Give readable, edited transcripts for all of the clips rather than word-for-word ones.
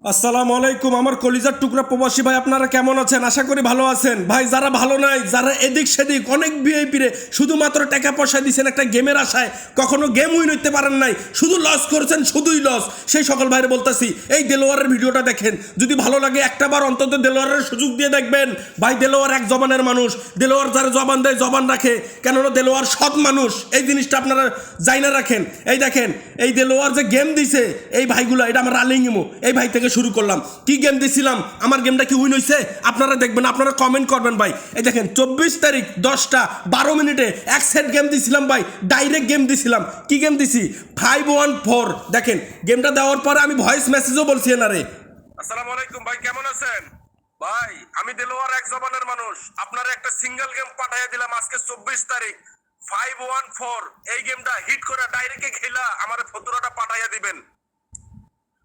আসসালামু আলাইকুম আমার কলিজার টুকরা প্রবাসী ভাই, আপনারা কেমন আছেন? আশা করি ভালো আছেন। ভাই যারা ভালো নাই, যারা এদিক সেদিক অনেক ভিআইপিরে শুধুমাত্র টাকা পয়সা দিচ্ছেন একটা গেমের আশায়, কখনো গেম উইন হইতে পারেন নাই, শুধু লস করেছেন, শুধুই লস, সেই সকল ভাইরে বলতেছি এই দেলোয়ারের ভিডিওটা দেখেন। যদি ভালো লাগে একটা বার অন্তত দেলোয়ারের সুযোগ দিয়ে দেখবেন। ভাই দেলোয়ার এক জবানের মানুষ, দেলোয়ার যারা জবান দেয় জবান রাখে, কেননা দেলোয়ার সৎ মানুষ, এই জিনিসটা আপনারা জাইনা রাখেন। এই দেখেন এই দেলোয়ার যে গেম দিছে এই ভাইগুলো, এটা আমার রালিং ইমো এই ভাই থেকে শুরু করলাম। কি গেম দিছিলাম, আমার গেমটা কি উইন হয়েছে আপনারা দেখবেন, আপনারা কমেন্ট করবেন ভাই। এই দেখেন 24 তারিখ 10টা 12 মিনিটে এক সেট গেম দিছিলাম ভাই, ডাইরেক্ট গেম দিছিলাম। কি গেম দিছি? 514। দেখেন গেমটা দেওয়ার পরে আমি ভয়েস মেসেজও বলছি এনারে। আসসালামু আলাইকুম ভাই, কেমন আছেন? ভাই আমি দেলোয়ার এক জবানের মানুষ, আপনারা একটা সিঙ্গেল গেম পাঠিয়ে দিলাম আজকে 24 তারিখ 514। এই গেমটা হিট করে ডাইরেক্টে খেলা আমার ফতুরাটা পাঠাইয়া দিবেন।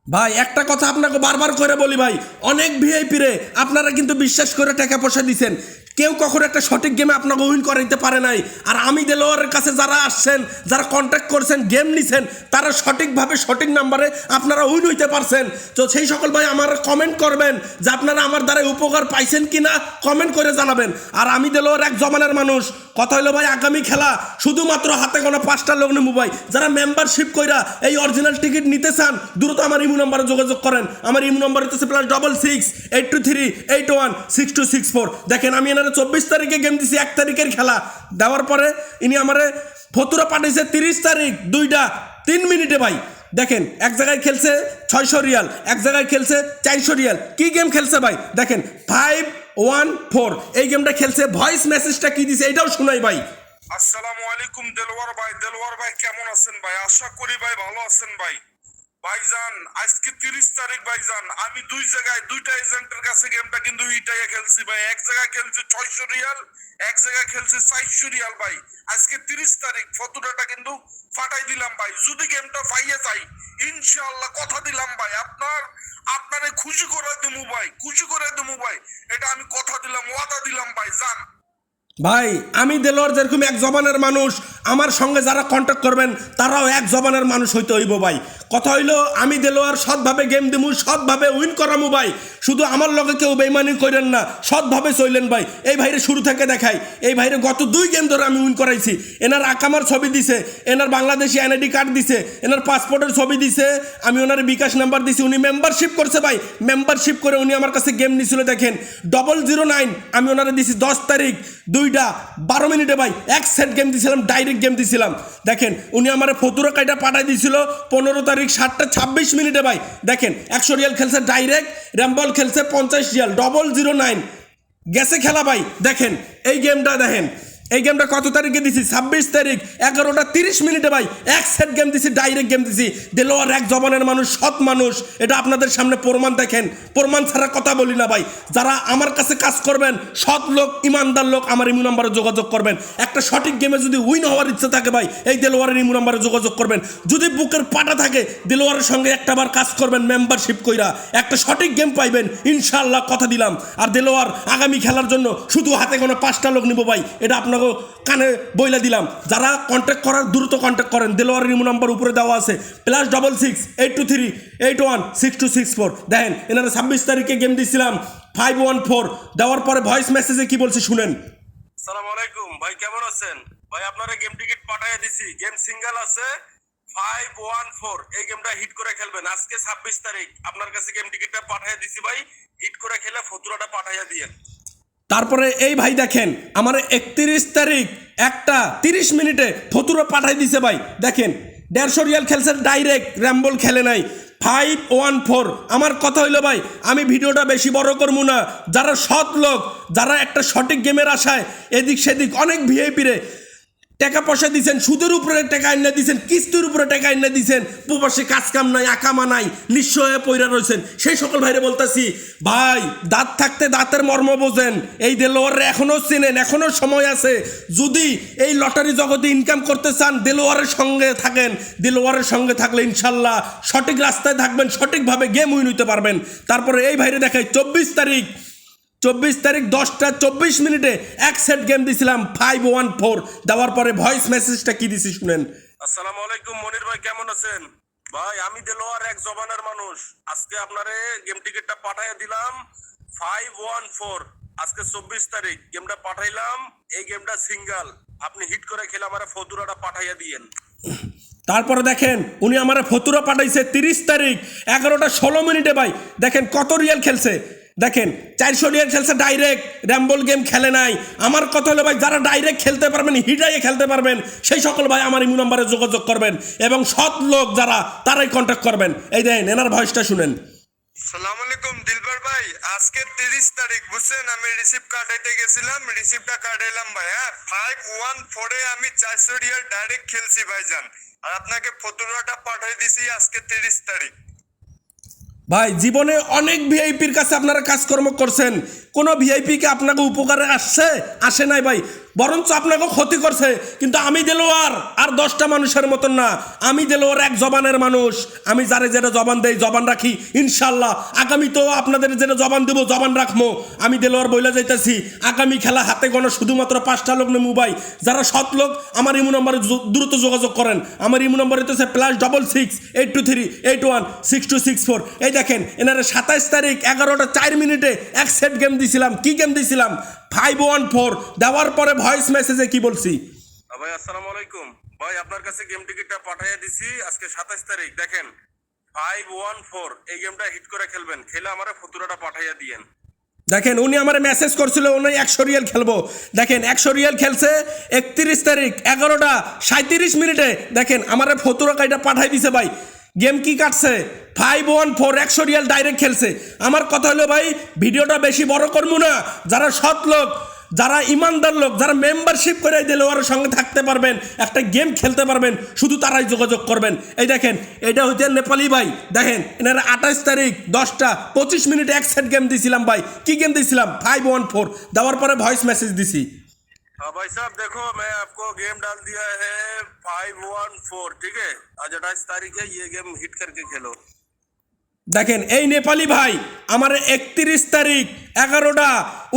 ভাই একটা কথা আপনাকে বারবার করে বলি ভাই, অনেক ভিআইপি রে আপনারা কিন্তু বিশ্বাস করে টাকা পয়সা দিচ্ছেন, কেউ কখনো একটা সঠিক গেমে আপনাকে উইন করাইতে পারে নাই। আর আমি দেলোয়ারের কাছে যারা আসছেন, যারা কন্ট্যাক্ট করছেন, গেম নিছেন, তারা সঠিকভাবে সঠিক নাম্বারে আপনারা উইন হইতে পারছেন। তো সেই সকল ভাই আমার কমেন্ট করবেন যে আপনারা আমার দ্বারা উপকার পাইছেন কিনা, কমেন্ট করে জানাবেন। আর আমি দেলোয়ার এক জমানের মানুষ, কথা হলো ভাই আগামী খেলা শুধুমাত্র হাতে গোনা 5টা লোক নেবো ভাই। যারা মেম্বারশিপ কইরা এই অরিজিনাল টিকিট নিতে চান দ্রুত আমার ইমো নাম্বারে যোগাযোগ করেন। আমার ইমো নাম্বার হচ্ছে +66 823 81 6264। দেখেন আমি এনারে 24 তারিখে গেম দিছি, 1 তারিখের খেলা দেওয়ার পরে ইনি আমারে ফতুরা পাঠাইছে 30 তারিখ 2টা 3 মিনিটে ভাই। দেখেন এক জায়গায় খেলছে 600 রিয়াল, এক জায়গায় খেলছে 400 রিয়াল। কি গেম খেলছে ভাই? দেখেন 514 এই গেমটা খেলছে। ভয়েস মেসেজটা কি দিছে এটাও শোনাই ভাই। আসসালামু আলাইকুম দেলোয়ার ভাই, দেলোয়ার ভাই কেমন আছেন ভাই? আশা করি ভাই ভালো আছেন ভাই। ভাইজান আজকে 30 তারিখ ভাইজান, আমি দুই জায়গায় দুইটা এজেন্টের কাছে গেমটা কিন্তু ইটাইয়া খেলছি ভাই। এক জায়গায় খেলছে 600 রিয়াল, এক জায়গায় খেলছে 400 রিয়াল ভাই। আজকে 30 তারিখ ফতুরাটা কিন্তু ফাটাই দিলাম ভাই। যদি গেমটা পাইয়ে যাই ইনশাআল্লাহ কথা দিলাম ভাই, আপনারে খুশি করে দেবো ভাই, খুশি করে দেবো ভাই। এটা আমি কথা দিলাম, ওয়াদা দিলাম ভাই। জান ভাই আমি দেলোয়ার যেরকম এক জবানের মানুষ, আমার সঙ্গে যারা কন্ট্যাক্ট করবেন তারাও এক জবানের মানুষ হইতে হইব ভাই। কথা হইলো আমি দেলোয়ার সৎভাবে গেম দিমু, সৎভাবে উইন করামু ভাই। শুধু আমার লগে কেউ বেইমানি করেন না, সৎভাবে চললেন ভাই। এই ভাইরে শুরু থেকে দেখাই, এই ভাইরে গত 2 গেম ধরে আমি উইন করাইছি। এনার আকামার ছবি দিছে, এনার বাংলাদেশি এনআইডি কার্ড দিছে, এনার পাসপোর্টের ছবি দিছে, আমি ওনার বিকাশ নাম্বার দিছি। উনি মেম্বারশিপ করছে ভাই, মেম্বারশিপ করে উনি আমার কাছে গেম নিছিল। দেখেন 009 আমি ওনারে দিছি 10 তারিখ 2টা 12 মিনিটে ভাই, এক সেট গেম দিছিলাম, ডাইরেক্ট গেম দিছিলাম। দেখেন উনি আমার ফতুরা কাইটা পাঠাই দিছিল 15 তারিখ 7টা 26 মিনিটে ভাই। দেখেন 100 রিয়াল খেলছে ডাইরেক্ট, র্যাম্বল খেলছে 50 রিয়াল, 009 গেছে খেলা ভাই। দেখেন এই গেমটা দেখেন, এই গেমটা কত তারিখে দিছি? 26 তারিখ 11টা 30 মিনিটে ভাই, এক সেট গেম দিছি, ডাইরেক্ট গেম দিছি। দেলোয়ার এক জবানের মানুষ, সৎ মানুষ, এটা আপনাদের সামনে প্রমাণ। দেখেন প্রমাণ ছাড়া কথা বলি না ভাই। যারা আমার কাছে কাজ করবেন, সৎ লোক, ইমানদার লোক, আমার ইমো নাম্বারে যোগাযোগ করবেন। একটা সঠিক গেমে যদি উইন হওয়ার ইচ্ছা থাকে ভাই, এই দেলোয়ারের ইমো নাম্বারে যোগাযোগ করবেন। যদি বুকের পাটা থাকে দেলোয়ারের সঙ্গে একটাবার কাজ করবেন, মেম্বারশিপ কইরা একটা সঠিক গেম পাইবেন ইনশাআল্লাহ, কথা দিলাম। আর দেলোয়ার আগামী খেলার জন্য শুধু হাতে কোনো 5টা লোক নিব ভাই, এটা আপনাকে কানে বইলা দিলাম। যারা কন্ট্যাক্ট করার দ্রুত কন্ট্যাক্ট করেন, দেলোয়ারের ইমো নাম্বার উপরে দেওয়া আছে +66 823 81 6264। দেখেন এনারা 26 তারিখে গেম দিছিলাম 514 দেওয়ার পরে ভয়েস মেসেজে কি বলছে শুনেন। আসসালামু আলাইকুম ভাই, কেমন আছেন? ভাই আপনারা গেম টিকিট পাঠিয়ে দিছি, গেম সিঙ্গেল আছে 514। এই গেমটা হিট করে খেলবেন। আজকে 26 তারিখ আপনার কাছে গেম টিকিটটা পাঠিয়ে দিছি ভাই, হিট করে খেলে ফতুরাটা পাঠিয়ে দিয়েন। তারপরে এই ভাই দেখেন আমার 31 তারিখ 1টা 30 মিনিটে ফতুরা পাঠাই দিছে ভাই। দেখেন 150 রিয়াল খেলছে ডাইরেক্ট, র্যাম্বল খেলে নাই। 514 আমার কথা হইলো ভাই, আমি ভিডিওটা বেশি বড় করবো না। যারা সৎ লোক, যারা একটা সঠিক গেমের আশায় এদিক সেদিক অনেক ভিআইপি রে টাকা পয়সা দিচ্ছেন, সুদের উপরে টাকা এনে দিচ্ছেন, কিস্তির উপরে টাকা এনে দিচ্ছেন, প্রবাসী কাজ কাম নাই, আকামা নাই, নিঃস্ব হয়ে পইরা রয়েছেন, সেই সকল ভাইরে বলতেছি ভাই দাঁত থাকতে দাঁতের মর্ম বোঝেন। এই দেলোয়ারে এখনো চেনেন, এখনো সময় আছে। যদি এই লটারি জগতে ইনকাম করতে চান দেলোয়ারের সঙ্গে থাকেন। দেলোয়ারের সঙ্গে থাকলে ইনশাল্লাহ সঠিক রাস্তায় থাকবেন, সঠিকভাবে গেম উইন হইতে পারবেন। তারপরে এই ভাইরে দেখাই 24 তারিখ 10টা 24 মিনিটে এক সেট গেম দিছিলাম 514 দেওয়ার পরে ভয়েস মেসেজটা কি দিছি শুনেন। আসসালামু আলাইকুম মনির ভাই, কেমন আছেন? ভাই আমি দেলোয়ার এক জবানের মানুষ, আজকে আপনারে গেম টিকিটটা পাঠাইয়া দিলাম 514, আজকে 24 তারিখ গেমটা পাঠাইলাম। এই গেমটা সিঙ্গেল, আপনি হিট করে খেলে আমারে ফতুরাটা পাঠাইয়া দিয়েন। তারপরে দেখেন উনি আমারে ফতুরা পাঠাইছে 30 তারিখ 11টা 16 মিনিটে। ভাই দেখেন কত রিয়াল খেলছে, দেখেন 400 রিয়াল খেলছে ডাইরেক্ট, র্যাম্বল গেম খেলে নাই। আমার কথা হলো ভাই যারা ডাইরেক্ট খেলতে পারবেন, হিটাইয়ে খেলতে পারবেন, সেই সকল ভাই আমার ইমো নাম্বারে যোগাযোগ করবেন এবং সৎ লোক যারা তারাই কন্ট্যাক্ট করবেন। এই দেখেন এনার ভয়েসটা শুনেন। সালাম আলাইকুম দিলবার ভাই, আজকে 30 তারিখ বুঝছেন, আমি রিসিপ্ট কাটাইতে গেছিলাম, রিসিপ্টটা কাটাইলাম ভাই। হ্যাঁ 514 এ আমি 400 রিয়াল ডাইরেক্ট খেলছি ভাইজান, আর আপনাকে ফতুরাটা পাঠাই দিছি আজকে 30 তারিখ। ভাই জীবনে অনেক ভিআইপির কাছে আপনারা কাজকর্ম করছেন, কোনো ভিআইপিকে আপনাকে উপকারে আসে নাই ভাই, বরঞ্চ আপনাকে ক্ষতি করছে। কিন্তু আমি দেলোয়ার আর 10টা মানুষের মতন না, আমি দেলোয়ার এক জবানের মানুষ। আমি যারে যেটা জবান দেই জবান রাখি, ইনশাল্লাহ আগামী তো আপনাদের যেটা জবান দেবো জবান রাখবো। আমি দেলোয়ার বইলা যাইতেছি, আগামী খেলা হাতে গোনা শুধুমাত্র 5টা লোক নেবো ভাই। যারা সৎ লোক আমার ইমো নম্বরে দ্রুত যোগাযোগ করেন। আমার ইমো নম্বর হইতেছে +66 823 81 6264। এই দেখেন এনারে 27 তারিখ 11টা 4 মিনিটে এক সেট গেম দিছিলাম। কি গেম দিছিলাম? 514। দেওয়ার পরে ভয়েস মেসেজে কি বলছি? ভাই আসসালামু আলাইকুম ভাই, আপনার কাছে গেম টিকিটটা পাঠাইয়া দিছি আজকে 27 তারিখ। দেখেন 514 এই গেমটা হিট করে খেলবেন, খেলে আমারে ফতুরাটা পাঠাইয়া দিয়েন। দেখেন উনি আমার মেসেজ করছিল উনি 100 রিয়াল খেলবো। দেখেন 100 রিয়াল খেলছে 31 তারিখ 11টা 37 মিনিটে। দেখেন আমার ফতুরা কাইটা পাঠাই দিছে ভাই। গেম কি কাটছে? 514 100 রিয়াল ডাইরেক্ট খেলছে। আমার কথা হলো ভাই ভিডিওটা বেশি বড় করবো না, যারা সৎ লোক, যারা ইমানদার লোক, যারা মেম্বারশিপ করে দিলে ওর সঙ্গে থাকতে পারবেন, একটা গেম খেলতে পারবেন, শুধু তারাই যোগাযোগ করবেন। এই দেখেন এটা হচ্ছে নেপালি ভাই। দেখেন এনারা 28 তারিখ 10টা 25 মিনিটে এক সেট গেম দিয়েছিলাম ভাই। কি গেম দিয়েছিলাম? 514। দেওয়ার পরে ভয়েস মেসেজ দিছি। हाँ भाई साहब देखो मैं आपको गेम डाल दिया है 514, ठीक है। आज 28 तारीख है, ये गेम हिट करके खेलो। দেখেন এই নেপালি ভাই আমার 31 তারিখ 11টা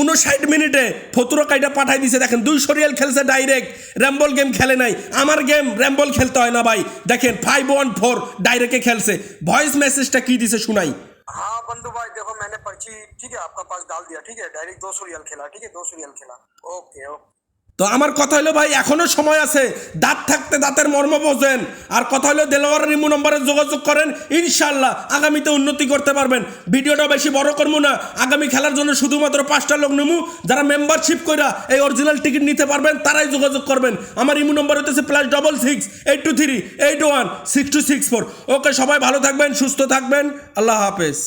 59 মিনিটে ফতুরা কাইটা পাঠাই দিছে। দেখেন 200 রিয়াল খেলছে ডাইরেক্ট, র্যাম্বল গেম খেলে নাই। আমার গেম র্যাম্বল খেলতে হয় না ভাই। দেখেন 514 ডাইরেক্টে খেলছে। ভয়েস মেসেজটা কি দিছে শুনাই। हाँ बंधु भाई देखो मैंने पर्ची ठीक है आपका पास डाल दिया, ठीक है डायरेक्ट 200 रियल खेला, ठीक है 200 रियल खेला। ओके ओके তো আমার কথা হলো ভাই এখনো সময় আছে, দাঁত থাকতে দাঁতের মর্ম বোঝেন। আর কথা হলো দেলোয়ারের ইমো নম্বরে যোগাযোগ করেন, ইনশাল্লাহ আগামীতে উন্নতি করতে পারবেন। ভিডিওটা বেশি বড় করবো না, আগামী খেলার জন্য শুধুমাত্র 5টা লোক নেবো। যারা মেম্বারশিপ কইরা এই অরিজিনাল টিকিট নিতে পারবেন তারাই যোগাযোগ করবেন। আমার ইমো নম্বর হইতেছে +66 823 81 6264। ওকে সবাই ভালো থাকবেন, সুস্থ থাকবেন, আল্লাহ হাফেজ।